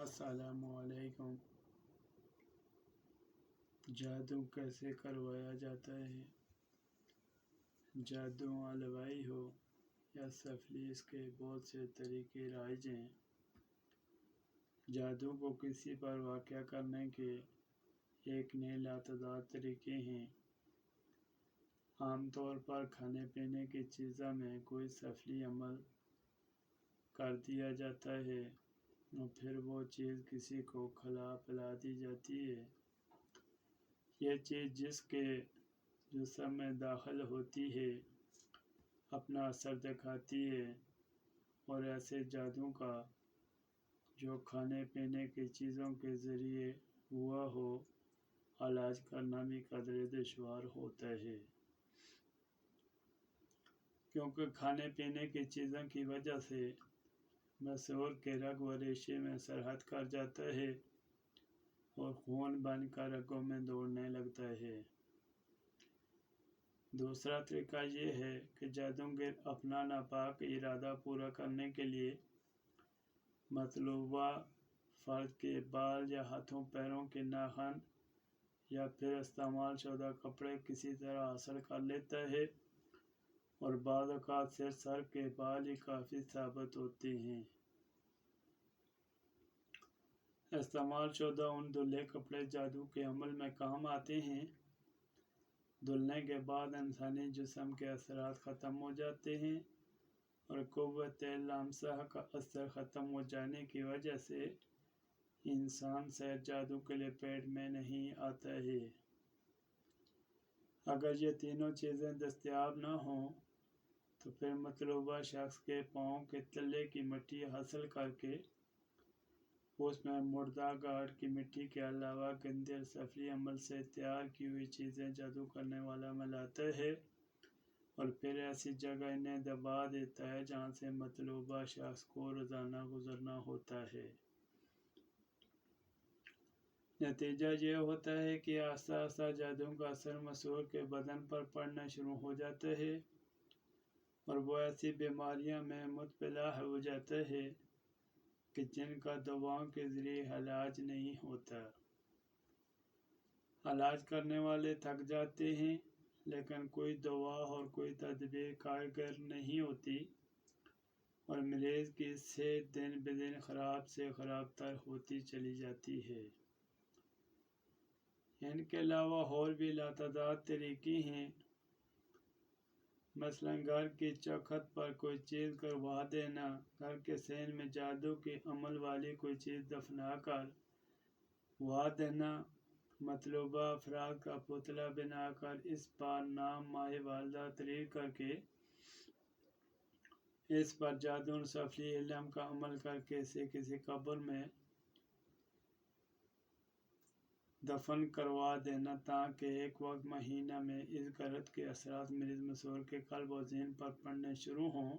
अस्सलाम वालेकुम। जादू कैसे करवाया जाता है? जादू हलवाई हो या सफली, इसके बहुत से तरीके राइज हैं। जादू को किसी पर वाक़या करने के एक नए लातदार तरीके हैं। आमतौर पर खाने पीने की चीज़ों में कोई सफली अमल कर दिया जाता है और फिर वो चीज़ किसी को पिला दी जाती है। यह चीज़ जिसके जिस्म में दाखिल होती है अपना असर दिखाती है, और ऐसे जादू का जो खाने पीने की चीज़ों के ज़रिए हुआ हो, इलाज करना भी कदरे दुश्वार होता है, क्योंकि खाने पीने की चीज़ों की वजह से मसूर के रग व रेशे में सरहद कर जाता है और खून बनकर रगों में दौड़ने लगता है। दूसरा तरीका ये है कि जादूगर अपना नापाक इरादा पूरा करने के लिए मतलूबा फर्द के बाल या हाथों पैरों के नाखून या फिर इस्तेमाल शुदा कपड़े किसी तरह हासिल कर लेता है, और बाद औक़ात सिर्फ सर के बाल ही काफ़ी साबित होते हैं। इस्तेमाल शुदा उन धुले कपड़े जादू के अमल में काम आते हैं। धुलने के बाद इंसानी जिस्म के असरात ख़त्म हो जाते हैं और कुव्वत लामसा का असर ख़त्म हो जाने की वजह से इंसान शायद जादू के लपेट में नहीं आता है। अगर ये तीनों चीज़ें दस्तयाब न हों तो फिर मतलूबा शख्स के पाँव के तले की मिट्टी हासिल करके उसमें मुर्दा गार्ड की मिट्टी के अलावा गंदे और सफली अमल से तैयार की हुई चीज़ें जादू करने वाला मिलाता है और फिर ऐसी जगह इन्हें दबा देता है जहाँ से मतलूबा शख्स को रोज़ाना गुजरना होता है। नतीजा ये होता है कि आस्ता आस्ता जादू का असर मसूर के बदन पर पड़ना शुरू हो जाता है और वो ऐसी बीमारियां में मुब्तला हो जाता है कि जिनका दवाओं के ज़रिए इलाज नहीं होता। इलाज करने वाले थक जाते हैं, लेकिन कोई दवा और कोई तदबीर कारगर नहीं होती और मरीज़ की सेहत दिन ब दिन ख़राब से ख़राब तर होती चली जाती है। इनके अलावा और भी लातादाद तरीके हैं। मसलन घर की चौखट पर कोई चीज़ करवा देना, घर के सहन में जादू के अमल वाली कोई चीज़ दफना कर वहा देना, मतलूबा अफराद का पुतला बनाकर इस पर नाम माह वालदा तरीक करके इस पर जादू और सफली इल्म का अमल करके इसे किसी कब्र में दफन करवा देना, ताकि एक वक्त महीना में इस गरज के असरात मरीज़ मसूर के कल्ब और ज़हन पर पड़ने शुरू हों।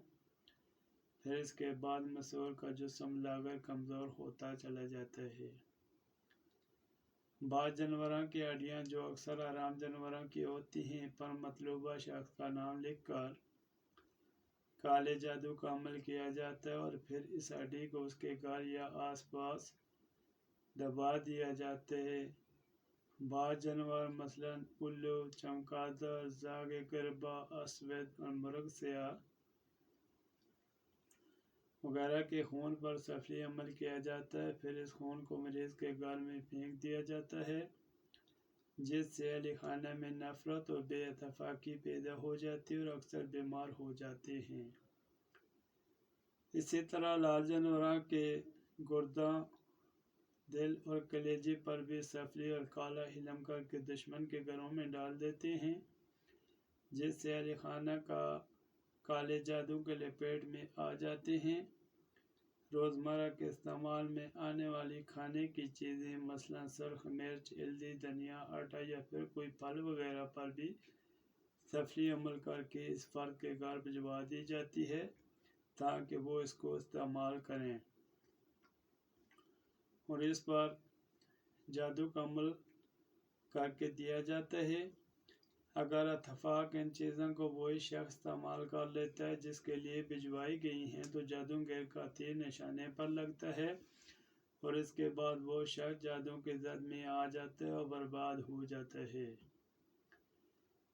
फिर इसके बाद मसूर का जिस्म लागर कमज़ोर होता चला जाता है। बाज़ जानवरों की हड्डियाँ जो अक्सर आराम जानवरों की होती हैं पर मतलूबा शख्स का नाम लिख कर काले जादू का अमल किया जाता है और फिर इस हड्डी को उसके घर या आस पास दबा दिया जाता है। बाज़ जानवर मसलन उल्लू, चमगादड़, जागे गरबा, अस्वद और मुर्ग सिया वगैरह के खून पर सफली अमल किया जाता है। फिर इस खून को मरीज़ के गल में फेंक दिया जाता है, जिससे अहले खाना में नफरत और बेइत्तेफाकी पैदा हो जाती है और अक्सर बीमार हो जाते हैं। इसी तरह लाल जानवरों के गुर्दा, दिल और कलेजे पर भी सफली और काला इल्म करके दुश्मन के घरों में डाल देते हैं, जिससे अहले खाना का काले जादू के लपेट में आ जाते हैं। रोज़मर्रा के इस्तेमाल में आने वाली खाने की चीज़ें मसलन सुर्ख मिर्च, हल्दी, धनिया, आटा या फिर कोई फल वगैरह पर भी सफली अमल करके इस फर्द के घर भिजवा दी जाती है ताकि वो इसको इस्तेमाल करें और इस पर जादू का अमल करके दिया जाता है। अगर इत्तफाक इन चीज़ों को वही शख्स इस्तेमाल कर लेता है जिसके लिए भिजवाई गई हैं तो जादूगर का तीर निशाने पर लगता है اور اس کے بعد وہ شخص جادو کے زد میں آ جاتا ہے اور برباد ہو جاتا ہے۔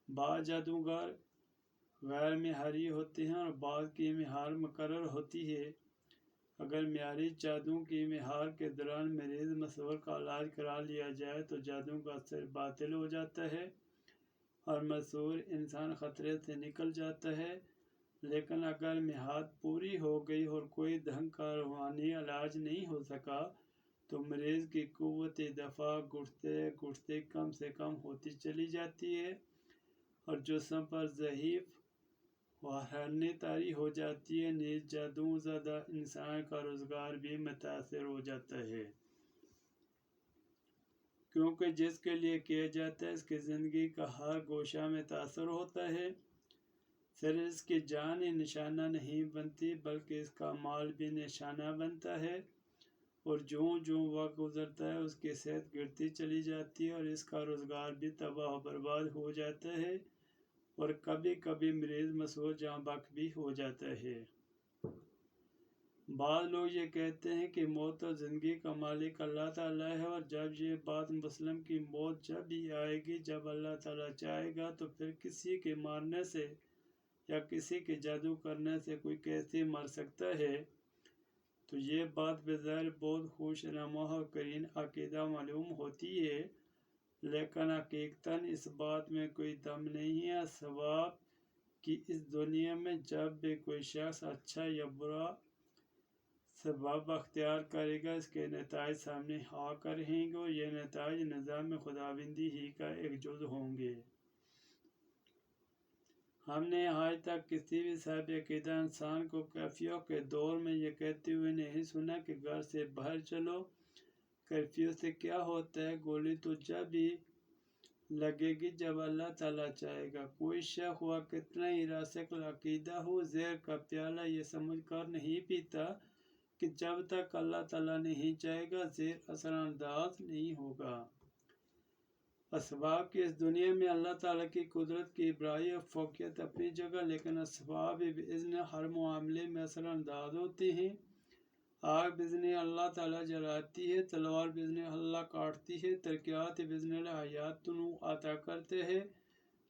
بعض جادوگر غیر معیاری ہوتے ہیں اور بعض کی معیار مقرر ہوتی ہے۔ اگر معیاری جادو کی معیار کے دوران مریض مسحور کا علاج کرا لیا جائے تو جادو کا اثر باطل ہو جاتا ہے اور مسحور انسان خطرے سے نکل جاتا ہے۔ لیکن اگر میعاد پوری ہو گئی اور کوئی ڈھنگ کا روحانی علاج نہیں ہو سکا تو مریض کی قوت دفاع گھٹتے گھٹتے کم سے کم ہوتی چلی جاتی ہے اور جسم پر ضعیف و حیرانی طاری ہو جاتی ہے۔ نیز جادو زدہ انسان کا روزگار بھی متاثر ہو جاتا ہے، کیونکہ جس کے لیے کیا جاتا ہے اس کی زندگی کا ہر گوشہ متاثر ہوتا ہے۔ صرف اس کی جان ہی نشانہ نہیں بنتی بلکہ اس کا مال بھی نشانہ بنتا ہے، اور جوں جوں وقت گزرتا ہے اس کی صحت گرتی چلی جاتی ہے اور اس کا روزگار بھی تباہ و برباد ہو جاتا ہے، اور کبھی کبھی مریض مسحور جاں بحق بھی ہو جاتا ہے۔ بعض لوگ یہ کہتے ہیں کہ موت اور زندگی کا مالک اللہ تعالیٰ ہے، اور جب یہ بات مسلم کی موت جب بھی آئے گی جب اللہ تعالیٰ چاہے گا تو پھر کسی کے مارنے سے یا کسی کے جادو کرنے سے کوئی کیسے مر سکتا ہے؟ تو یہ بات بظاہر بہت خوش نما اور قرین عقیدہ معلوم ہوتی ہے، لیکن حقیقتاً اس بات میں کوئی دم نہیں ہے، سواب کہ اس دنیا میں جب بھی کوئی شخص اچھا یا برا سبب اختیار کرے گا اس کے نتائج سامنے آ کر رہیں گے، اور یہ نتائج نظام خداوندی ہی کا ایک جز ہوں گے۔ ہم نے آج تک کسی بھی صاحب عقیدہ انسان کو کرفیو کے دور میں یہ کہتے ہوئے نہیں سنا کہ گھر سے باہر چلو۔ کرفیو سے کیا ہوتا ہے؟ گولی تو جب ہی لگے گی جب اللہ تعالیٰ چاہے گا۔ کوئی شخص ہوا کتنا ہی راسخ العقیدہ ہو، زہر کا پیالہ یہ سمجھ کر نہیں پیتا کہ جب تک اللہ تعالیٰ نہیں چاہے گا زہر اثر انداز نہیں ہوگا۔ اسباب کی اس دنیا میں اللہ تعالیٰ کی قدرت کی بڑائی اور فوقیت اپنی جگہ، لیکن اسباب باذن ہر معاملے میں اثر انداز ہوتے ہیں۔ آگ باذن اللہ تعالیٰ جلاتی ہے، تلوار باذن اللہ کاٹتی ہے، ترقیات باذن اللہ حیات تنوع عطا کرتے ہیں،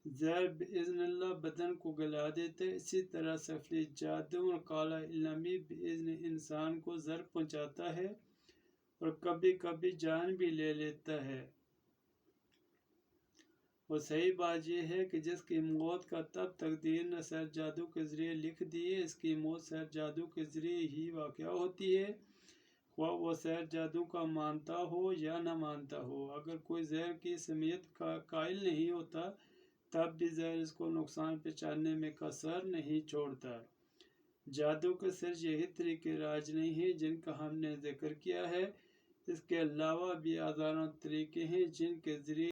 زہر باذن اللہ بدن کو گلا دیتے ہیں۔ اسی طرح سفلی جادو اور کالا علم بھی باذن انسان کو ضرر پہنچاتا ہے اور کبھی کبھی جان بھی لے لیتا ہے۔ اور صحیح بات یہ ہے کہ جس کی موت کا تب تقدیر نے سحر جادو کے ذریعے لکھ دی ہے، اس کی موت سحر جادو کے ذریعے ہی واقع ہوتی ہے، خواہ وہ سحر جادو کا مانتا ہو یا نہ مانتا ہو۔ اگر کوئی زہر کی سمیت کا قائل نہیں ہوتا تب بھی زہر اس کو نقصان پہنچانے میں کسر نہیں چھوڑتا۔ جادو کے صرف یہی طریقے راج نہیں ہیں جن کا ہم نے ذکر کیا ہے، اس کے علاوہ بھی ہزاروں طریقے ہیں جن کے ذریعے